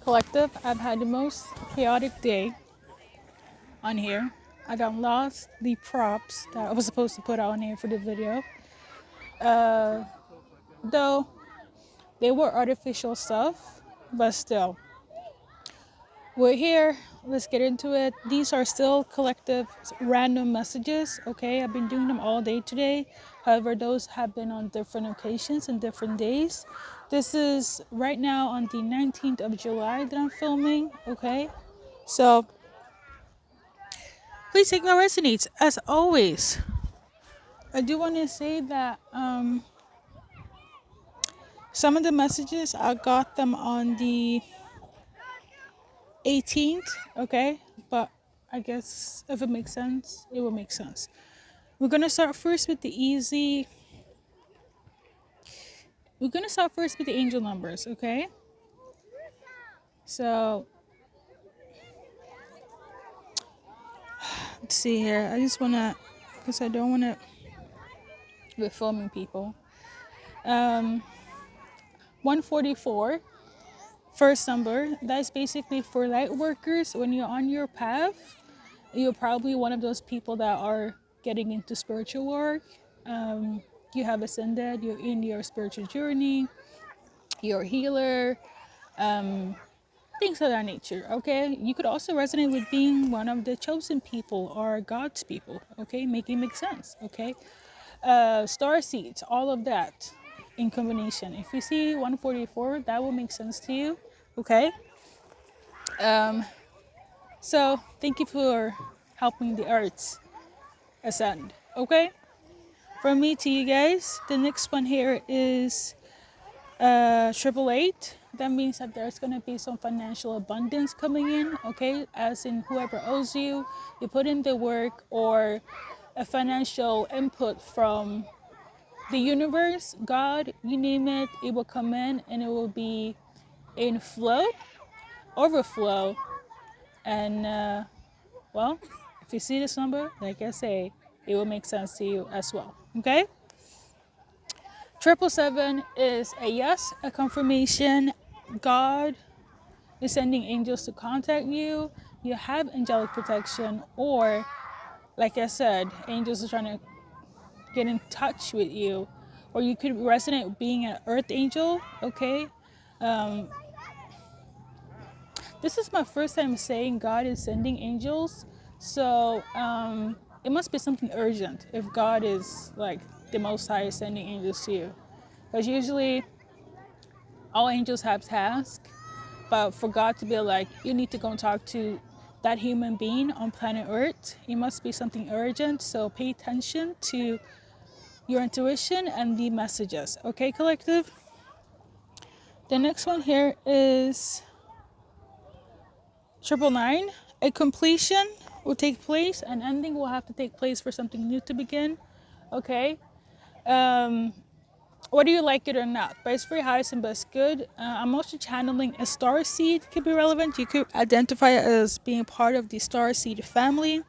Collective, I've had the most chaotic day on here. I got lost the props that I was supposed to put on here for the video. Though they were artificial stuff, but still. We're here. Let's get into it. These are still collective random messages, okay? I've been doing them all day today. However, those have been on different occasions and different days. This is right now on the 19th of July that I'm filming, okay? So please take what resonates. As always, I do want to say that some of the messages, I got them on the 18th, okay? But I guess if it makes sense, it will make sense. We're going to start first with the easy. We're going to start first with the angel numbers, okay? So, let's see here. I just want to, because I don't want to be filming people. 144, first number. That's basically for light workers. When you're on your path, you're probably one of those people that are getting into spiritual work. You have ascended, you're in your spiritual journey, you're a healer, things of that nature, okay? You could also resonate with being one of the chosen people or God's people, okay? Making make sense, okay? Star seeds, all of that in combination. If you see 144, that will make sense to you, okay? So thank you for helping the arts ascend, okay? From me to you guys, the next one here is 888. That means that there's going to be some financial abundance coming in, okay? As in whoever owes you, you put in the work, or a financial input from the universe, God, you name it, it will come in and it will be in flow, overflow. And well, if you see this number, like I say, it will make sense to you as well, okay? 777 is a yes, a confirmation. God is sending angels to contact you. You have angelic protection, or like I said, angels are trying to get in touch with you, or you could resonate with being an earth angel, okay? This is my first time saying God is sending angels, so it must be something urgent if God is like the Most High is sending angels to you, because usually all angels have tasks, but for God to be like, you need to go and talk to that human being on planet Earth, it must be something urgent. So pay attention to your intuition and the messages, okay, collective? The next one here is 999. A completion will take place, an ending will have to take place for something new to begin, okay? Whether you like it or not, but it's very highest and best good. I'm also channeling a star seed, could be relevant. You could identify it as being part of the star seed family.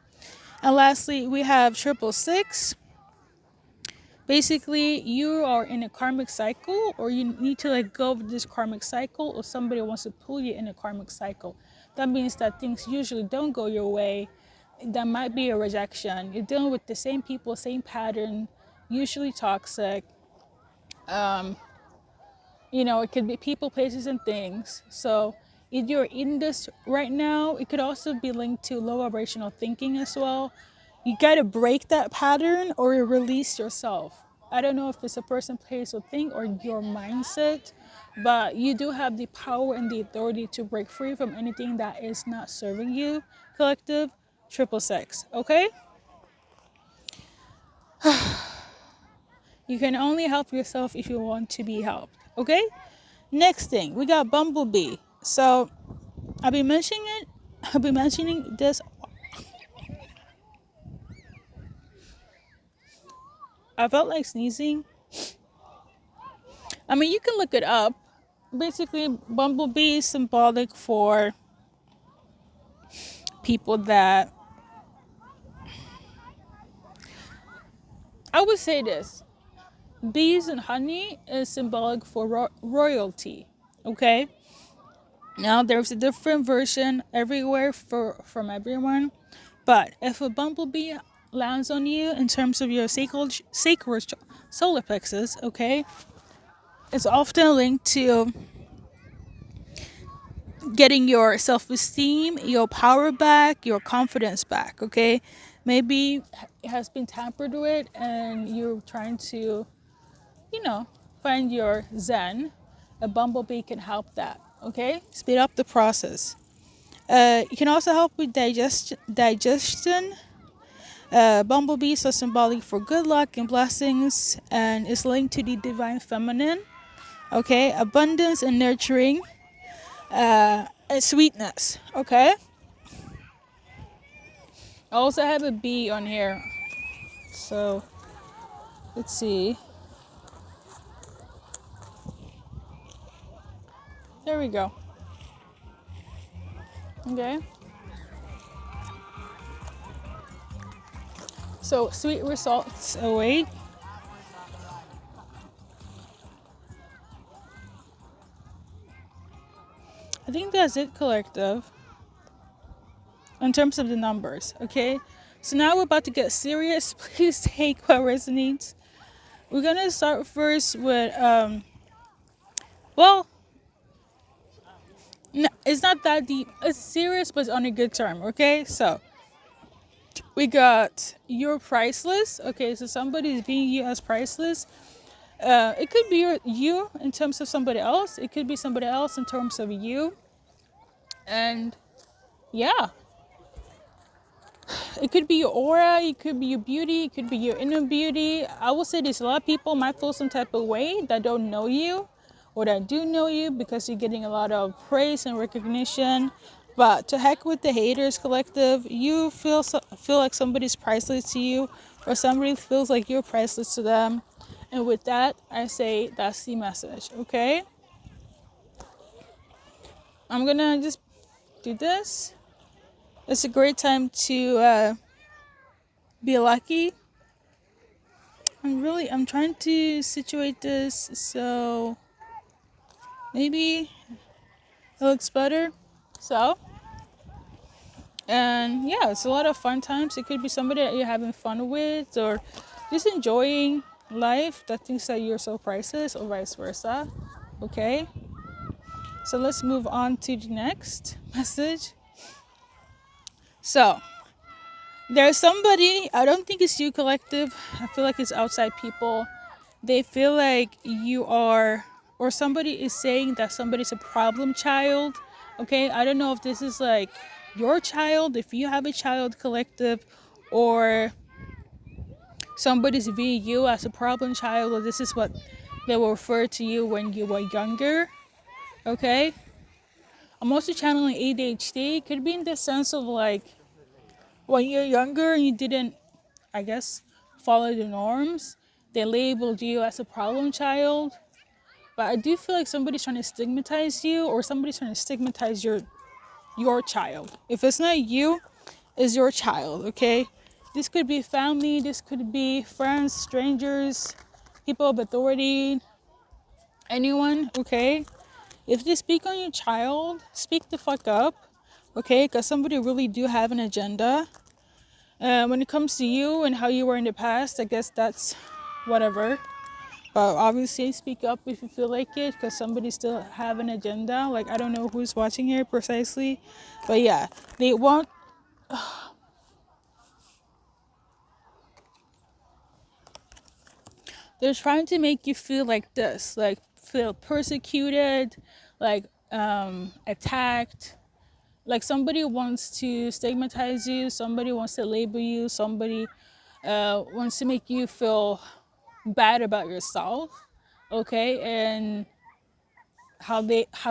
And lastly, we have 666. Basically, you are in a karmic cycle, or you need to let go of this karmic cycle, or somebody wants to pull you in a karmic cycle. That means that things usually don't go your way. That might be a rejection. You're dealing with the same people, same pattern, usually toxic. It could be people, places, and things. So if you're in this right now, it could also be linked to low vibrational thinking as well. You got to break that pattern or release yourself. I don't know if it's a person, place, or thing, or your mindset, but you do have the power and the authority to break free from anything that is not serving you, collective. 666, okay? You can only help yourself if you want to be helped, okay? Next thing, we got Bumblebee. So I'll be mentioning this. I felt like sneezing. I mean, you can look it up. Basically, Bumblebee is symbolic for people that, I would say this, bees and honey is symbolic for royalty, okay? Now there's a different version everywhere from everyone, but if a bumblebee lands on you in terms of your sacred solar plexus, okay, it's often linked to getting your self-esteem, your power back, your confidence back, okay? Maybe it has been tampered with and you're trying to, you know, find your zen. A bumblebee can help that, okay? Speed up the process. It can also help with digestion. Bumblebees are symbolic for good luck and blessings and is linked to the divine feminine, okay? Abundance and nurturing, and sweetness, okay? I also have a bee on here. So, let's see. There we go. Okay. So, sweet results await. I think that's it, collective, in terms of the numbers, okay? So now we're about to get serious. Please take what resonates. We're gonna start first with, well, no, it's not that deep. It's serious, but it's on a good term, okay? So, we got you're priceless. Okay, so somebody's viewing you as priceless. It could be you in terms of somebody else. It could be somebody else in terms of you. And yeah, it could be your aura. It could be your beauty. It could be your inner beauty. I will say there's a lot of people might feel some type of way that don't know you or that do know you because you're getting a lot of praise and recognition. But to heck with the haters, collective. You feel like somebody's priceless to you, or somebody feels like you're priceless to them. And with that, I say that's the message. Okay, I'm gonna just do this. It's a great time to be lucky. I'm trying to situate this so maybe it looks better. So, and yeah, it's a lot of fun times. It could be somebody that you're having fun with or just enjoying life that thinks that you're so priceless, or vice versa. Okay, so let's move on to the next message. So, there's somebody, I don't think it's you, collective. I feel like it's outside people. They feel like you are, or somebody is saying that somebody's a problem child. Okay, I don't know if this is like your child, if you have a child, collective, or somebody's viewing you as a problem child, or this is what they will refer to you when you were younger. Okay, I'm also channeling ADHD. It could be in the sense of like when you're younger and you didn't, I guess, follow the norms, they labeled you as a problem child. But I do feel like somebody's trying to stigmatize you, or somebody's trying to stigmatize your child. If it's not you, it's your child, okay? This could be family, this could be friends, strangers, people of authority, anyone, okay? If they speak on your child, speak the fuck up, okay? Because somebody really do have an agenda. When it comes to you and how you were in the past, I guess that's whatever. But obviously, speak up if you feel like it, because somebody still have an agenda. Like, I don't know who's watching here precisely, but yeah, they want. They're trying to make you feel like this, like feel persecuted, like attacked. Like somebody wants to stigmatize you, somebody wants to label you, somebody wants to make you feel bad about yourself, okay? And how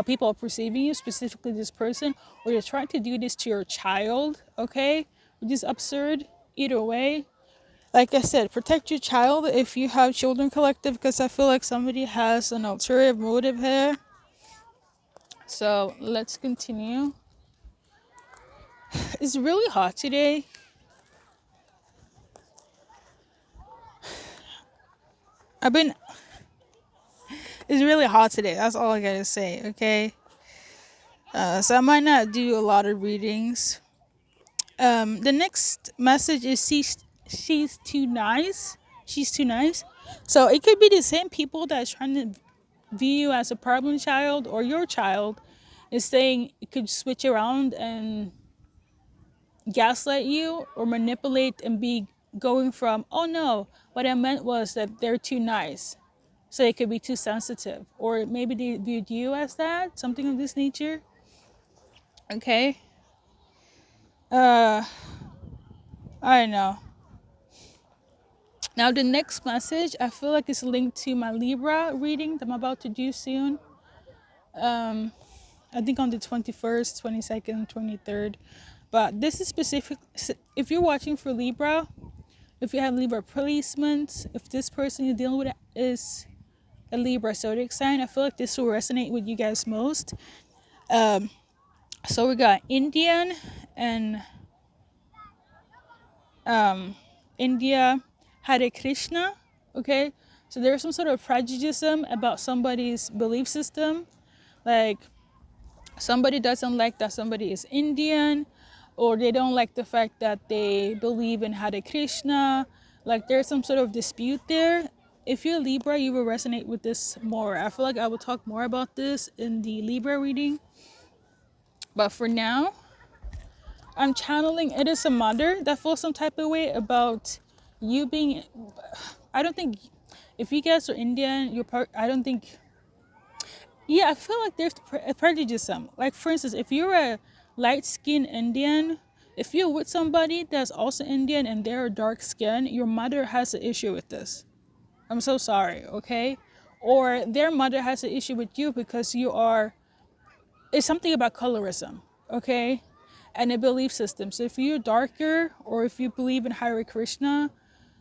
people are perceiving you, specifically this person, or you're trying to do this to your child, okay? Which is absurd. Either way, like I said, protect your child if you have children, collective, because I feel like somebody has an ulterior motive here. So let's continue. It's really hot today. It's really hot today. That's all I gotta say, okay? So I might not do a lot of readings. The next message is she's too nice. She's too nice. So it could be the same people that's trying to view you as a problem child, or your child is saying it could switch around and gaslight you or manipulate and be going from, oh no, what I meant was that they're too nice. So it could be too sensitive. Or maybe they viewed you as that, something of this nature. Okay. I don't know. Now the next message, I feel like it's linked to my Libra reading that I'm about to do soon. I think on the 21st, 22nd, 23rd. But this is specific. If you're watching for Libra, if you have Libra placements, if this person you're dealing with is a Libra zodiac sign, I feel like this will resonate with you guys most. So we got Indian and India Hare Krishna. Okay, so there's some sort of prejudice about somebody's belief system, like somebody doesn't like that somebody is Indian, or they don't like the fact that they believe in Hare Krishna. Like there's some sort of dispute there. If you're Libra, you will resonate with this more. I feel like I will talk more about this in the Libra reading. But for now, I'm channeling it is a mother that feels some type of way about you being. I don't think if you guys are Indian, you're part. I don't think. Yeah, I feel like there's a prejudice. Like for instance, if you're a light-skinned Indian, if you're with somebody that's also Indian and they're dark skin, your mother has an issue with this. I'm so sorry, okay? Or their mother has an issue with you because you are. It's something about colorism, okay? And a belief system. So if you're darker or if you believe in Hare Krishna,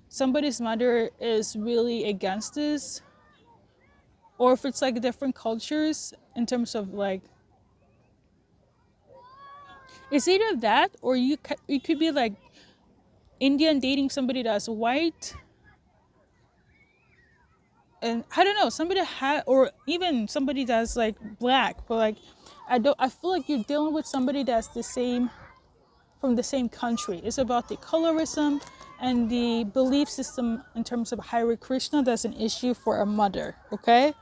somebody's mother is really against this. Or if it's like different cultures in terms of like, it's either that or you could be like Indian dating somebody that's white. And I don't know, somebody or even somebody that's like black, but like I feel like you're dealing with somebody that's the same from the same country. It's about the colorism and the belief system in terms of Hare Krishna that's an issue for a mother, okay?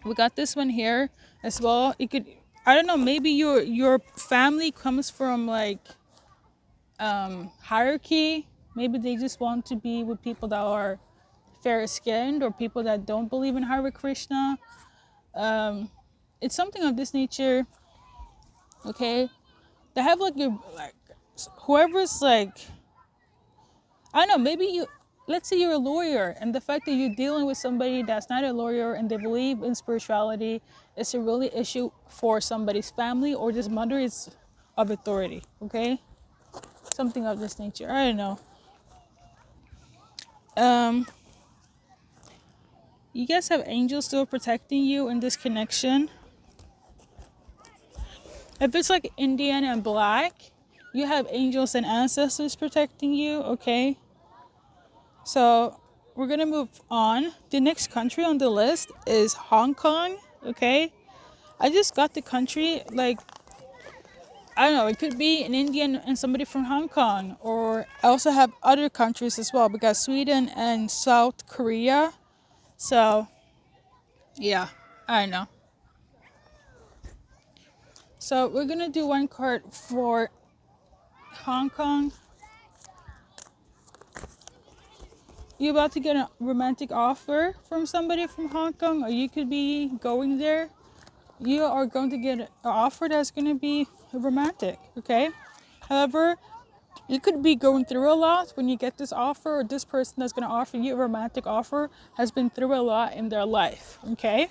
We got this one here as well. It could, I don't know, maybe your family comes from like hierarchy. Maybe they just want to be with people that are fair skinned or people that don't believe in Hare Krishna. It's something of this nature. Okay, they have like your like whoever's like, I don't know, maybe you, let's say you're a lawyer and the fact that you're dealing with somebody that's not a lawyer and they believe in spirituality is a really issue for somebody's family, or this mother is of authority. Okay, something of this nature. I don't know. You guys have angels still protecting you in this connection. If it's like Indian and black, you have angels and ancestors protecting you, okay? So we're gonna move on. The next country on the list is Hong Kong, okay? I just got the country, like, I don't know, it could be an Indian and somebody from Hong Kong, or I also have other countries as well. We got Sweden and South Korea. So, yeah, I know. So we're gonna do one card for Hong Kong. You're about to get a romantic offer from somebody from Hong Kong, or you could be going there. You are going to get an offer that's going to be romantic, okay? However, you could be going through a lot when you get this offer, or this person that's going to offer you a romantic offer has been through a lot in their life, okay?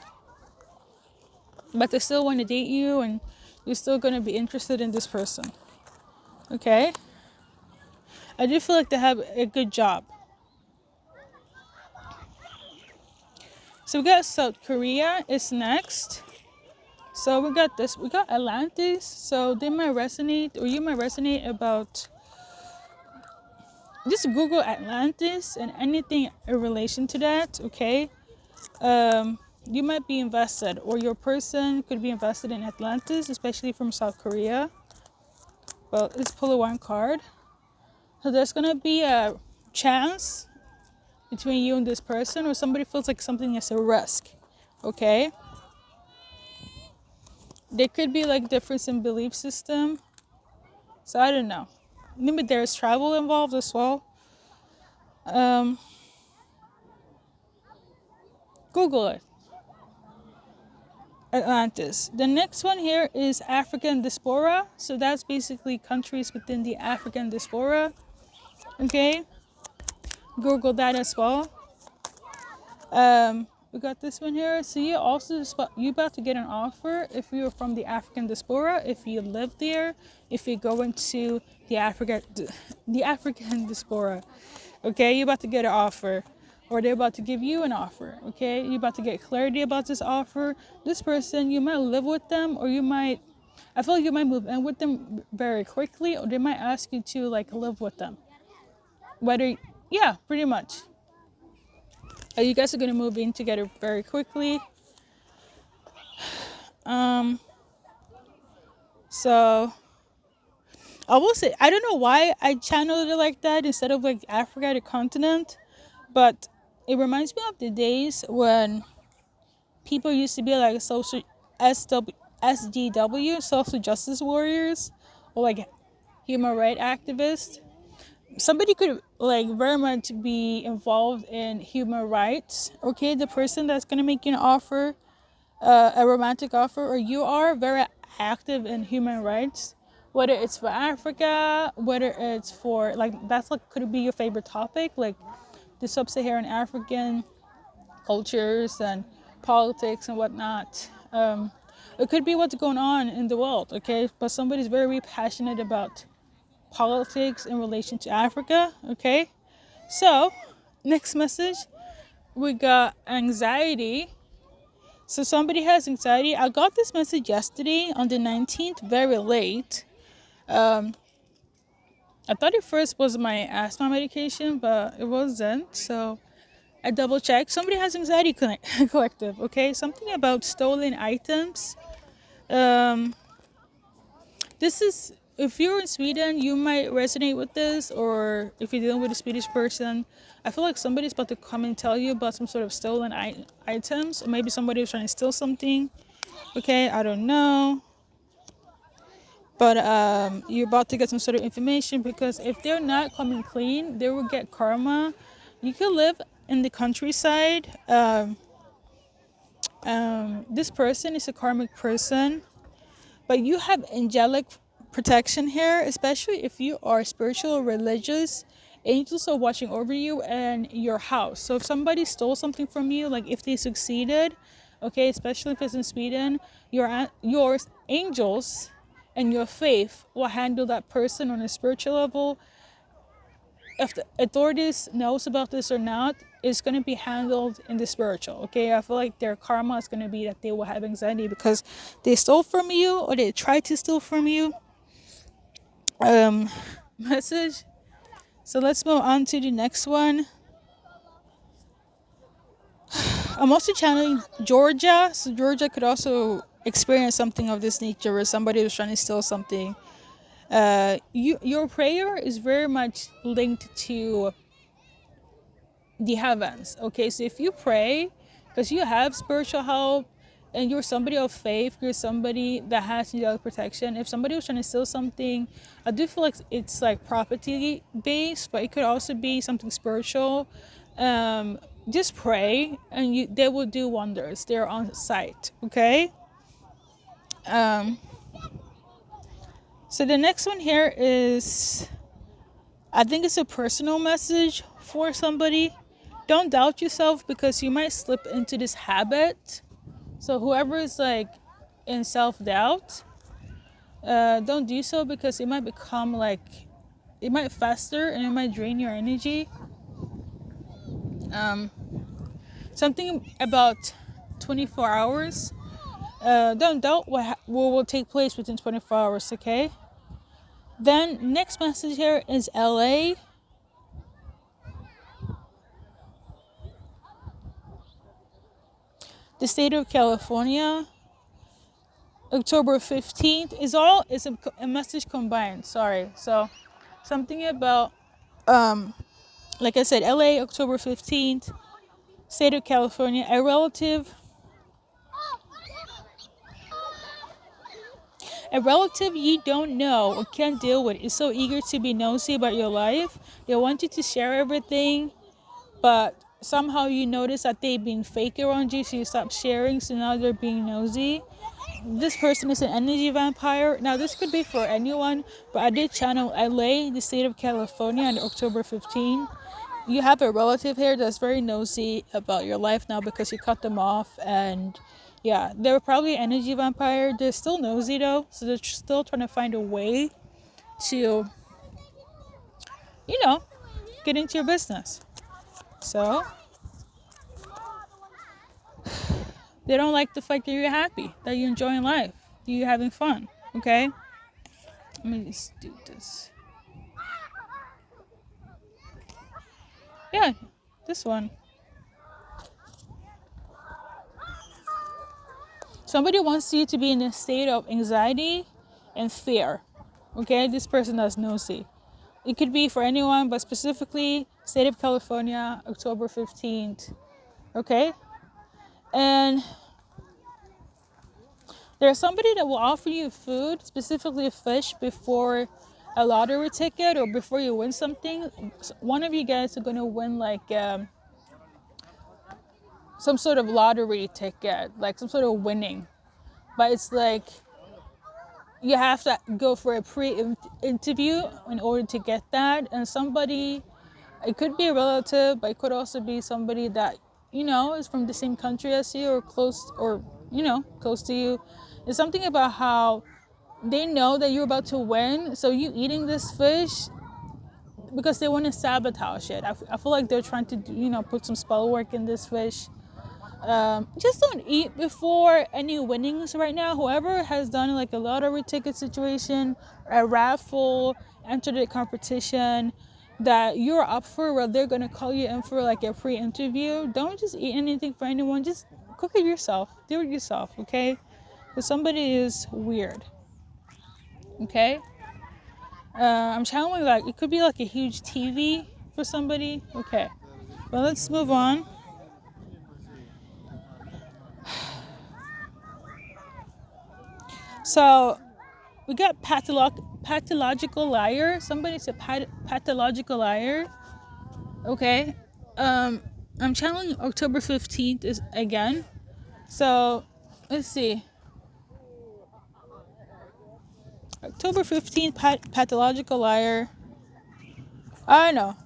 But they still want to date you, and you're still going to be interested in this person, okay? I do feel like they have a good job. So we got South Korea is next. So we got this. We got Atlantis. So they might resonate, or you might resonate about. Just Google Atlantis and anything in relation to that. Okay. you might be invested, or your person could be invested in Atlantis, especially from South Korea. Well, let's pull one card. So there's gonna be a chance between you and this person, or somebody feels like something is a risk. Okay. There could be like difference in belief system. So I don't know. Maybe there's travel involved as well. Google it. Atlantis. The next one here is African diaspora. So that's basically countries within the African diaspora. Okay. Google that as well. We got this one here. So you about to get an offer if you're from the African diaspora, if you live there, if you go into the African diaspora. Okay, you're about to get an offer, or they're about to give you an offer. Okay, you're about to get clarity about this offer. This person, you might live with them, or I feel like you might move in with them very quickly, or they might ask you to like live with them. Yeah, pretty much. You guys are gonna move in together very quickly. So I will say, I don't know why I channeled it like that instead of like Africa, the continent, but it reminds me of the days when people used to be like SGW, social justice warriors, or like human rights activists. Somebody could like very much be involved in human rights. Okay, the person that's gonna make you an offer, a romantic offer, or you are very active in human rights, whether it's for Africa, whether it's for like that's like could be your favorite topic, like the sub-Saharan African cultures and politics and whatnot. It could be what's going on in the world. Okay, but somebody's very passionate about politics in relation to Africa. Okay, so next message, we got anxiety. So somebody has anxiety. I got this message yesterday on the 19th, very late. I thought it first was my asthma medication, but it wasn't. So I double checked. Somebody has anxiety collective. Okay, something about stolen items. This is, if you're in Sweden, you might resonate with this, or if you're dealing with a Swedish person, I feel like somebody's about to come and tell you about some sort of stolen items, or maybe somebody was trying to steal something. Okay, I don't know. But you're about to get some sort of information, because if they're not coming clean, they will get karma. You could live in the countryside. This person is a karmic person, but you have angelic protection here, especially if you are spiritual or religious. Angels are watching over you and your house. So if somebody stole something from you, like if they succeeded, okay, especially if it's in Sweden, your angels and your faith will handle that person on a spiritual level. If the authorities knows about this or not, it's going to be handled in the spiritual. Okay, I feel like their karma is going to be that they will have anxiety because they stole from you, or they tried to steal from you. Message. So let's move on to the next one. I'm also channeling Georgia. So Georgia could also experience something of this nature, where somebody was trying to steal something. Your prayer is very much linked to the heavens. Okay, so if you pray, because you have spiritual help and you're somebody of faith, you're somebody that has angelic protection. If somebody was trying to steal something, I do feel like it's like property based, but it could also be something spiritual. Just pray and they will do wonders. They're on site. Okay. So the next one here is, I think it's a personal message for somebody. Don't doubt yourself, because you might slip into this habit. So whoever is like in self-doubt, don't do so, because it might become like, it might fester and it might drain your energy. Something about 24 hours. Don't doubt what will take place within 24 hours, okay? Then next message here is LA. the state of California, October 15th, is a message combined. Sorry. So something about, like I said, LA, October 15th, state of California, a relative you don't know or can't deal with is so eager to be nosy about your life. They want you to share everything, but somehow you notice that they've been fake around you, so you stop sharing, so now they're being nosy. This person is an energy vampire. Now, this could be for anyone, but I did channel LA, the state of California, on October 15th. You have a relative here that's very nosy about your life now because you cut them off, and yeah, they're probably an energy vampire. They're still nosy though, so they're still trying to find a way to, get into your business. So they don't like the fact that you're happy, that you're enjoying life, that you're having fun. Okay, let me just do this. Yeah, this one. Somebody wants you to be in a state of anxiety and fear. Okay, this person is nosy. It could be for anyone, but specifically state of California, October 15th. Okay, and there's somebody that will offer you food, specifically fish, before a lottery ticket or before you win something. One of you guys are going to win like some sort of lottery ticket, like some sort of winning. But it's like you have to go for a pre-interview in order to get that. And somebody, it could be a relative, but it could also be somebody that, is from the same country as you or close to you. It's something about how they know that you're about to win, so you eating this fish because they want to sabotage it. I feel like they're trying to, put some spell work in this fish. Just don't eat before any winnings right now. Whoever has done like a lottery ticket situation, a raffle, entered a competition that you're up for, where they're going to call you in for like a pre-interview, don't just eat anything for anyone. Just cook it yourself. Do it yourself, okay? Because somebody is weird. Okay, I'm channeling like it could be like a huge TV for somebody. Okay, well, let's move on. So we got pathological liar. Somebody's a pathological liar. Okay, I'm channeling October 15th is again. So let's see. October 15th, pathological liar. I know.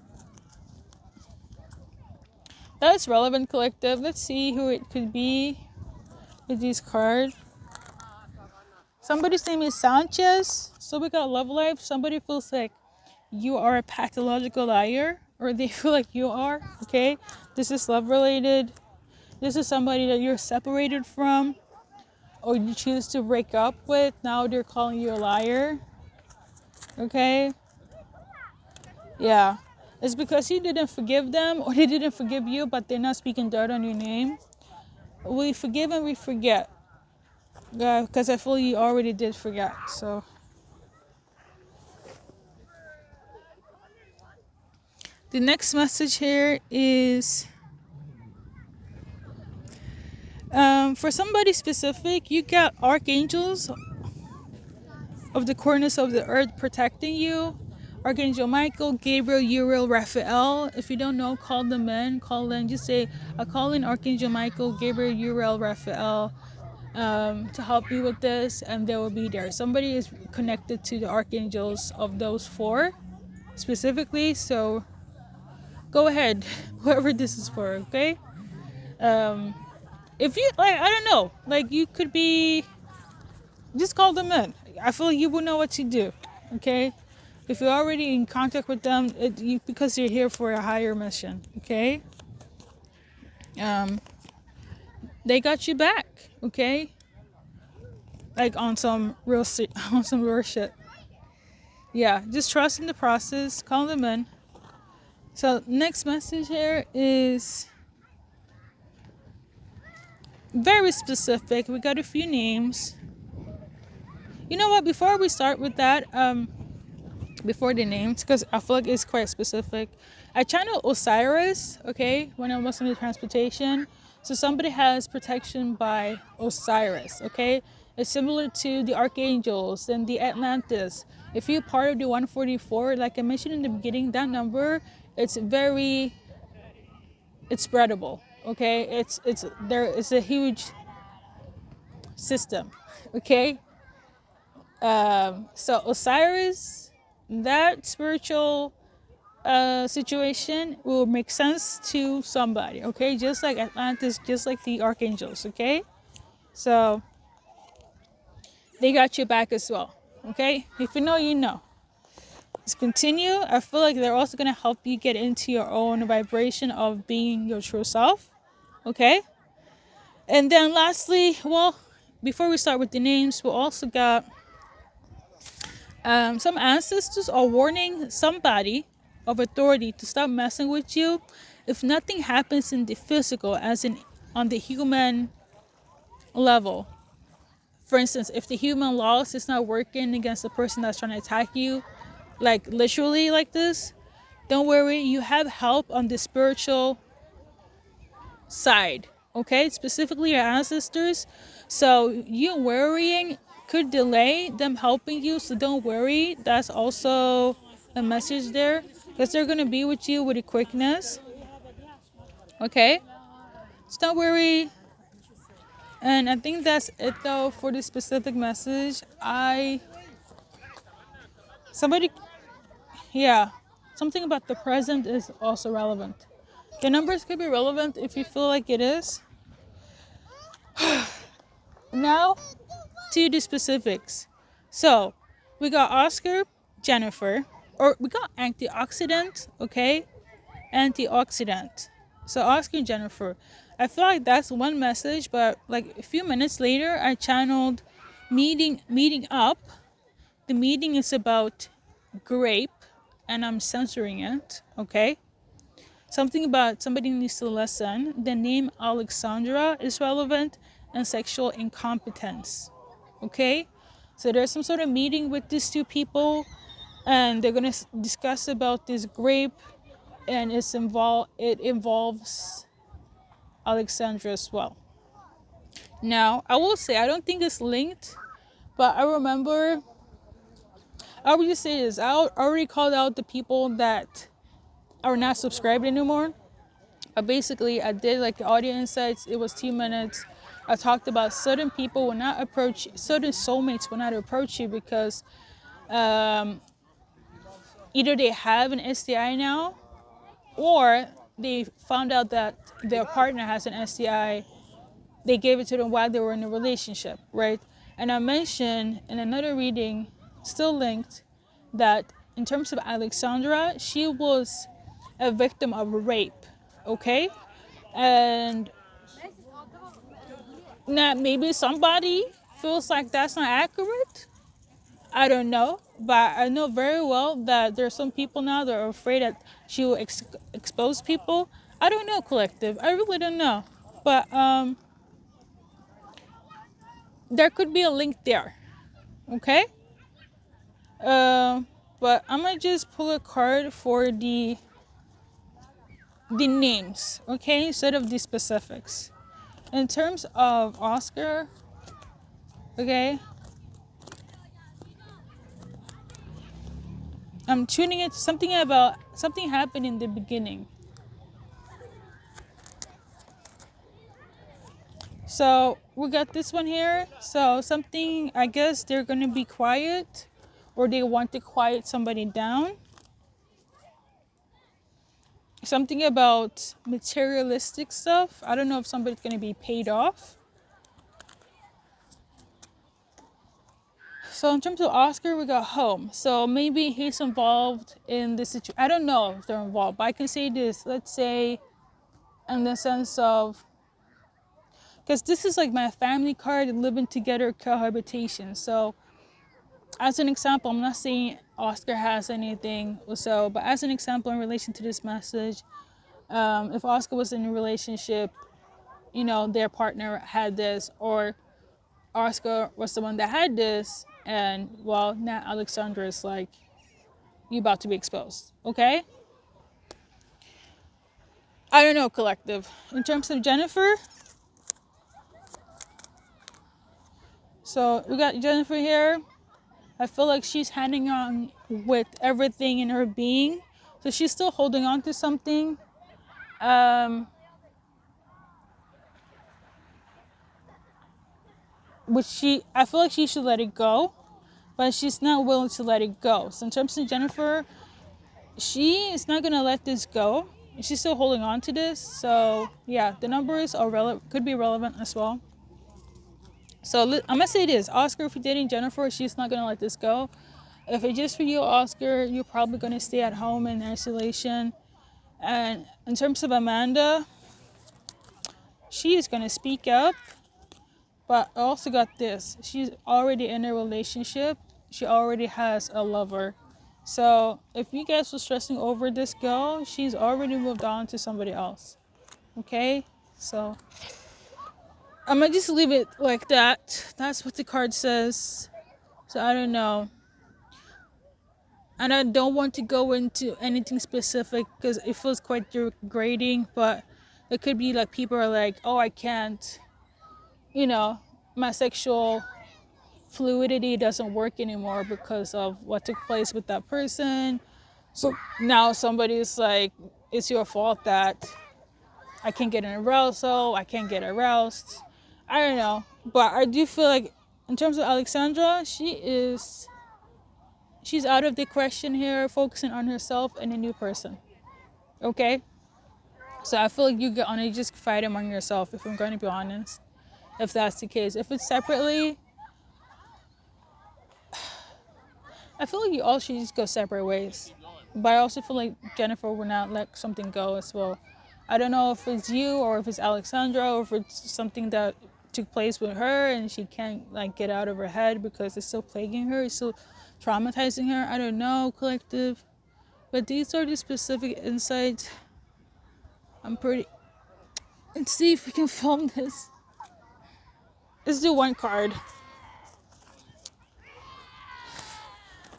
That's relevant, collective. Let's see who it could be with these cards. Somebody's name is Sanchez. So we got love life. Somebody feels like you are a pathological liar, or they feel like you are. Okay, this is love related. This is somebody that you're separated from, or you choose to break up with. Now they're calling you a liar. Okay, yeah, it's because you didn't forgive them, or they didn't forgive you, but they're not speaking dirt on your name. We forgive and we forget, because I feel you already did forget. So the next message here is for somebody specific. You got archangels of the corners of the earth protecting you. Archangel Michael, Gabriel, Uriel, Raphael. If you don't know, call them in. Call in. Just say, I call in Archangel Michael, Gabriel, Uriel, Raphael to help you with this, and they will be there. Somebody is connected to the archangels of those four specifically. So go ahead, whoever this is for. Okay. If you like, I don't know. Like you could be. Just call them in. I feel like you will know what to do. Okay. If you're already in contact with them, because you're here for a higher mission, okay? They got you back, okay? Like on some real shit. Yeah, just trust in the process. Call them in. So next message here is very specific. We got a few names. You know what? Before we start with that, before the names, because I feel like it's quite specific, I channeled Osiris, okay, when I was in the transportation. So somebody has protection by Osiris, okay? It's similar to the Archangels and the Atlantis. If you're part of the 144, like I mentioned in the beginning, that number, it's spreadable, okay? It's a huge system, okay? So Osiris, that spiritual situation will make sense to somebody, okay? Just like Atlantis, just like the Archangels, okay? So they got your back as well, okay? If you know, you know. Let's continue. I feel like they're also going to help you get into your own vibration of being your true self, okay? And then lastly, well, before we start with the names, we also got some ancestors are warning somebody of authority to stop messing with you if nothing happens in the physical, as in on the human level. For instance, if the human laws is not working against the person that's trying to attack you, like literally like this, don't worry, you have help on the spiritual side, okay? Specifically your ancestors. So you worrying could delay them helping you, so don't worry. That's also a message there, because they're going to be with you with a quickness, okay? So don't worry. And I think that's it though for the specific message. Something about the present is also relevant. The numbers could be relevant if you feel like it is. Now to the specifics. So we got Oscar, Jennifer, or we got antioxidant, okay? Antioxidant. So Oscar and Jennifer. I feel like that's one message, but like a few minutes later I channeled meeting up. The meeting is about grape, and I'm censoring it, okay? Something about somebody needs to listen. The name Alexandra is relevant, and sexual incompetence, okay? So there's some sort of meeting with these two people, and they're gonna discuss about this grape, and it involves Alexandra as well. Now, I will say I don't think it's linked, but I remember I would just say this. I already called out the people that are not subscribed anymore. But basically, I did like the audio insights. It was 2 minutes. I talked about certain people will not approach, certain soulmates will not approach you because either they have an STI now, or they found out that their partner has an STI. They gave it to them while they were in a relationship, right? And I mentioned in another reading, still linked, that in terms of Alexandra, she was a victim of rape, okay? And now maybe somebody feels like that's not accurate. I don't know, but I know very well that there are some people now that are afraid that she will expose people. I don't know, collective. I really don't know. But there could be a link there, okay? But I'm gonna just pull a card for the names, okay, instead of the specifics. In terms of Oscar, okay, I'm tuning it to something happened in the beginning. So we got this one here. So something, I guess they're gonna be quiet, or they want to quiet somebody down. Something about materialistic stuff. I don't know if somebody's gonna be paid off. So in terms of Oscar, we got home. So maybe he's involved in this situation. I don't know if they're involved, but I can say this. Let's say in the sense of, because this is like my family card, living together, cohabitation. So as an example, I'm not saying Oscar has anything or so, but as an example in relation to this message, if Oscar was in a relationship their partner had this, or Oscar was the one that had this, and well, now Alexandra is like, you about to be exposed, okay? I don't know, collective. In terms of Jennifer, so we got Jennifer here. I feel like she's hanging on with everything in her being. So she's still holding on to something. I feel like she should let it go, but she's not willing to let it go. So in terms of Jennifer, she is not gonna let this go. She's still holding on to this. So yeah, the numbers are could be relevant as well. So I'm gonna say this: Oscar, if you're dating Jennifer, she's not gonna let this go. If it's just for you, Oscar, you're probably gonna stay at home in isolation. And in terms of Amanda, she is gonna speak up. But I also got this: she's already in a relationship. She already has a lover. So if you guys were stressing over this girl, she's already moved on to somebody else. Okay, so I'm gonna just leave it like that. That's what the card says. So I don't know. And I don't want to go into anything specific because it feels quite degrading, but it could be like people are like, oh, I can't, my sexual fluidity doesn't work anymore because of what took place with that person. So now somebody's like, it's your fault that I can't get an arousal, I can't get aroused. I don't know. But I do feel like in terms of Alexandra, she's out of the question here, focusing on herself and a new person. Okay? So I feel like you get on it, just fight among yourself, if I'm going to be honest. If that's the case. If it's separately, I feel like you all should just go separate ways. But I also feel like Jennifer will not let something go as well. I don't know if it's you or if it's Alexandra or if it's something that took place with her and she can't get out of her head because it's still plaguing her, it's still traumatizing her. I don't know, collective. But these are the specific insights. Let's see if we can film this. Let's do one card.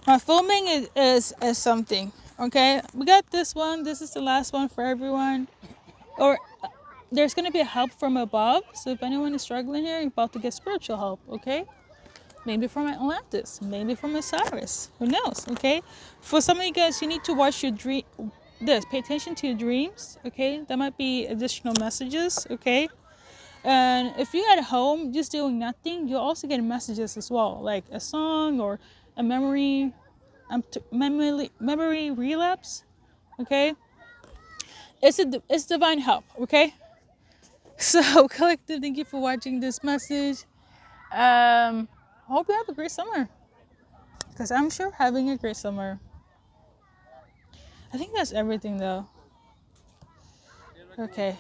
My filming is something. Okay, we got this one. This is the last one for everyone. Or there's going to be help from above. So if anyone is struggling here, you're about to get spiritual help. Okay, maybe from Atlantis, maybe from Osiris. Who knows? Okay, for some of you guys, you need to watch your dream. Pay attention to your dreams. Okay, that might be additional messages. Okay, and if you're at home just doing nothing, you'll also get messages as well, like a song or a memory relapse. Okay, it's divine help. Okay, so collective, thank you for watching this message. Hope you have a great summer, because I'm sure having a great summer. I think that's everything though. Okay.